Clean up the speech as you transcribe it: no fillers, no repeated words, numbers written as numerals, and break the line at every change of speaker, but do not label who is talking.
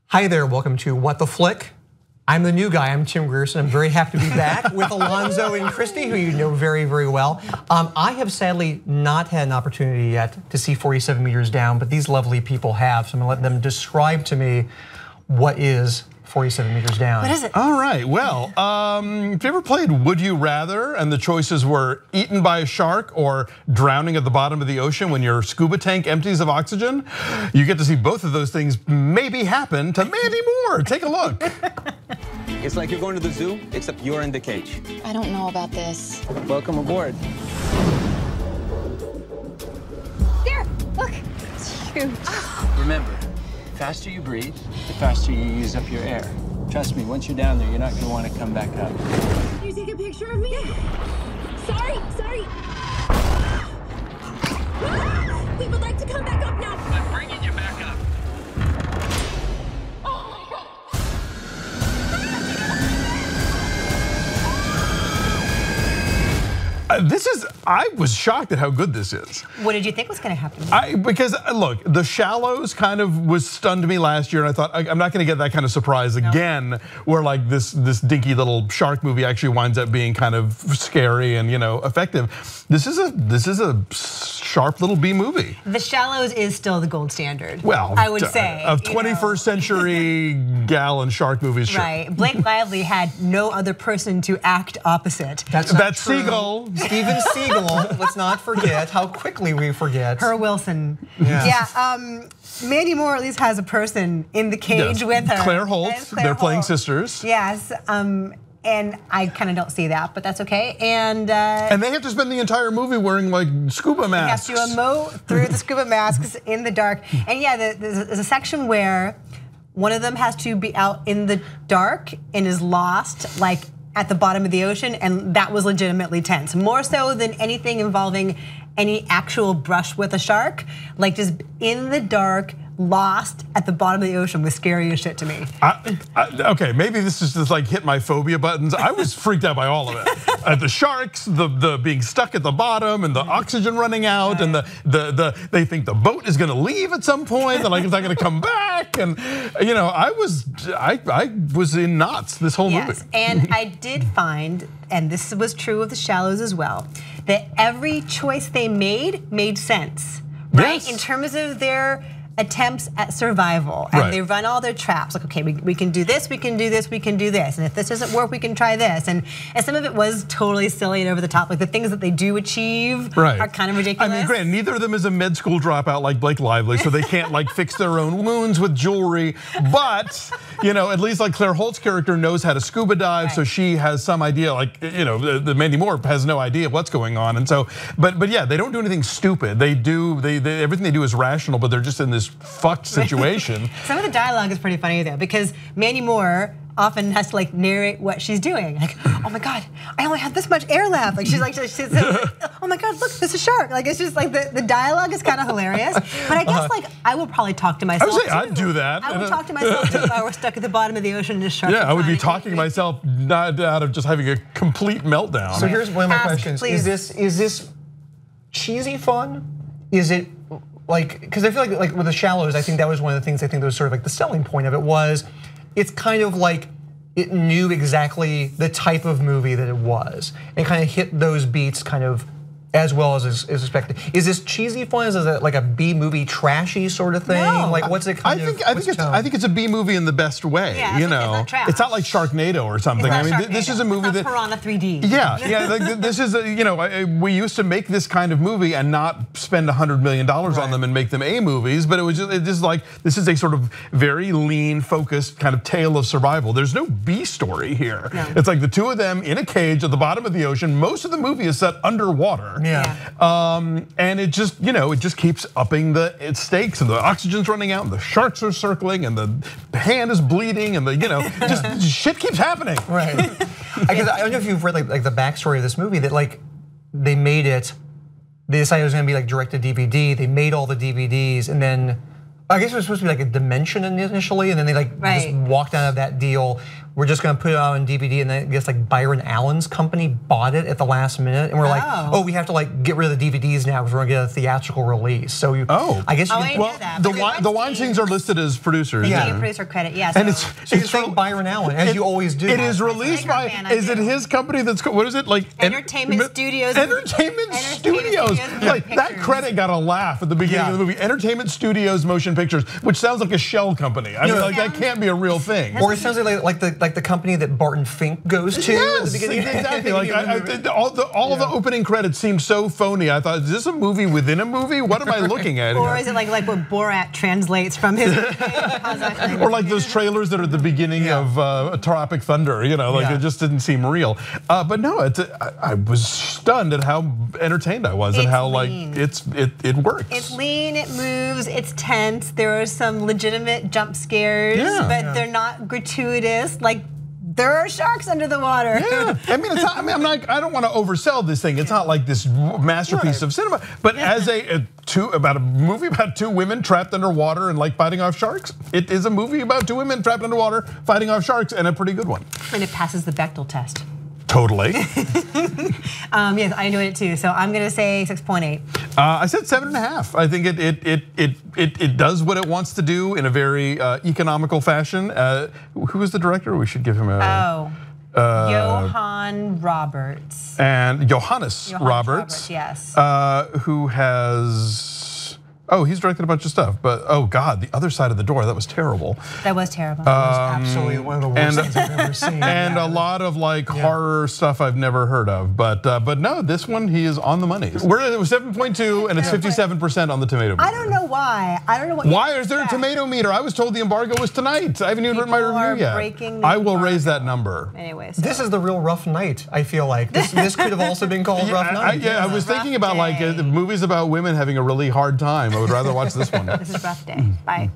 Hi there, welcome to What the Flick. I'm the new guy, I'm Tim Grierson. I'm very happy to be back with Alonzo and Christy, who you know very, very well. I have sadly not had an opportunity yet to see 47 Meters Down, but these lovely people have, so I'm gonna let them describe to me what is 47 Meters Down.
What is it?
All right, well, if you ever played Would You Rather and the choices were eaten by a shark or drowning at the bottom of the ocean when your scuba tank empties of oxygen, you get to see both of those things maybe happen to Mandy Moore. Take a look.
It's like you're going to the zoo, except you're in the cage.
I don't know about this.
Welcome aboard.
There, look, it's huge.
Remember, the faster you breathe, the faster you use up your air. Trust me, once you're down there, you're not gonna want to come back up.
Can you take a picture of me? Sorry. We would like to come back up now.
I'm bringing you back up.
Oh my God.
I was shocked at how good this is.
What did you think was gonna happen?
Because look, The Shallows kind of was stunned me last year, and I thought I'm not gonna get that kind of surprise again, where like this dinky little shark movie actually winds up being kind of scary and effective. This is a sharp little B movie.
The Shallows is still the gold standard.
Well,
I would say
of 21st century gal and shark movies. Sure.
Right, Blake Lively had no other person to act opposite.
That's
Seagull.
Steven Seagal, let's not forget how quickly we forget.
Her Wilson.
Yeah.
Mandy Moore at least has a person in the cage with her.
Claire Holt, they're playing sisters.
Yes, and I kind of don't see that, but that's okay. And
they have to spend the entire movie wearing like scuba masks.
He has to emote through the scuba masks in the dark. And yeah, there's a section where one of them has to be out in the dark and is lost, like at the bottom of the ocean, and that was legitimately tense. More so than anything involving any actual brush with a shark, like just in the dark, lost at the bottom of the ocean was scary as shit to me.
Okay, maybe this is just like hit my phobia buttons. I was freaked out by all of it. The sharks, the being stuck at the bottom, and the oxygen running out, and they think the boat is gonna leave at some point, and like it's not gonna come back, and I was in knots this whole movie.
Yes, and I did find, and this was true of The Shallows as well, that every choice they made sense, right?
Yes.
In terms of their attempts at survival, and they run all their traps. Like, okay, we can do this, we can do this, we can do this, and if this doesn't work, we can try this. And some of it was totally silly and over the top. Like the things that they do achieve are kind of ridiculous.
I mean, granted, neither of them is a med school dropout like Blake Lively, so they can't like fix their own wounds with jewelry. But at least like Claire Holt's character knows how to scuba dive, so she has some idea. Like the Mandy Moore has no idea what's going on, and so but yeah, they don't do anything stupid. They everything they do is rational, but they're just in this fucked situation.
Some of the dialogue is pretty funny though, because Mandy Moore often has to like narrate what she's doing. Like, oh my God, I only have this much air left. Like she's oh my God, look, there's a shark. Like it's just like the dialogue is kind of hilarious. But I guess like I would probably talk to myself.
I would say I'd do that.
I would talk to myself too if I were stuck at the bottom of the ocean and a shark.
Yeah, I would be talking to myself not out of just having a complete meltdown.
So here's one of my questions:
please.
Is this cheesy fun? Is it like, because I feel like with The Shallows, I think that was one of the things I think that was sort of like the selling point of it was, it's kind of like it knew exactly the type of movie that it was, and kind of hit those beats kind of as well as expected. Is this cheesy fun? Is it like a B movie trashy sort of thing?
No.
Like what's it kind of?
I think it's a B movie in the best way.
Yeah,
it's not like Sharknado or something. I mean, this is a movie that
Piranha 3D.
Yeah. Like this is we used to make this kind of movie and not spend $100 million on them and make them A movies, but it was just like this is a sort of very lean, focused kind of tale of survival. There's no B story here.
No.
It's like the two of them in a cage at the bottom of the ocean. Most of the movie is set underwater.
Yeah.
And it just, it just keeps upping the stakes, and the oxygen's running out, and the sharks are circling, and the hand is bleeding, and just shit keeps happening.
Right. I don't know if you've read like the backstory of this movie, that like they made it. They decided it was going to be like direct to DVD. They made all the DVDs, and then I guess it was supposed to be like a Dimension initially, and then they like just walked out of that deal we're just going to put it out on DVD, and then I guess like Byron Allen's company bought it at the last minute, and we're like, oh, we have to like get rid of the DVDs now because we're going to get a theatrical release. So I guess you
I
can,
didn't know that.
the Weinsteins are listed as producers.
Yeah, producer credit. Yeah,
and
so
so you thank Byron Allen as you always do.
It is released by. Is it his company that's what is it like?
Entertainment Studios.
Entertainment Studios. Like that credit got a laugh at the beginning of the movie. Entertainment Studios Motion Pictures, which sounds like a shell company. I mean, like that can't be a real thing.
Or it sounds like the company that Barton Fink goes to at the beginning.
Exactly. Like all the opening credits seemed so phony. I thought, is this a movie within a movie? What am I looking at?
Or is it like what Borat translates from his Kazakh language?
Or like those trailers that are at the beginning of Tropic Thunder, like it just didn't seem real. But no, I was stunned at how entertained I was and how
lean.
like it works.
It's lean, it moves, it's tense. There are some legitimate jump scares, but they're not gratuitous. Like there are sharks under the water.
Yeah, I mean, it's not, I don't want to oversell this thing. It's not like this masterpiece of cinema, but as about a movie about two women trapped underwater and like fighting off sharks, it is a movie about two women trapped underwater fighting off sharks, and a pretty good one.
And it passes the Bechdel test.
Totally.
Yes, I enjoyed it too. So I'm gonna say 6.8.
I said 7.5. I think it does what it wants to do in a very economical fashion. Who is the director? We should give him a.
Johannes Roberts.
And Johannes Roberts.
Yes.
Who has. Oh, he's directed a bunch of stuff, but oh God, The Other Side of the Door, that was terrible.
That was terrible.
That was absolutely one of the worst things I've ever seen.
And a lot of like horror stuff I've never heard of, but no, this one he is on the money. We're at 7.2 and it's 57% on the tomato meter.
I don't know why. I don't know what.
Why is there a tomato meter? I was told the embargo was tonight. I haven't even written my review yet. I will raise that number.
Anyway,
this is the real rough night. I feel like this could have also been called rough night.
I was thinking about like movies about women having a really hard time. I would rather watch this one.
This is a rough day. Bye.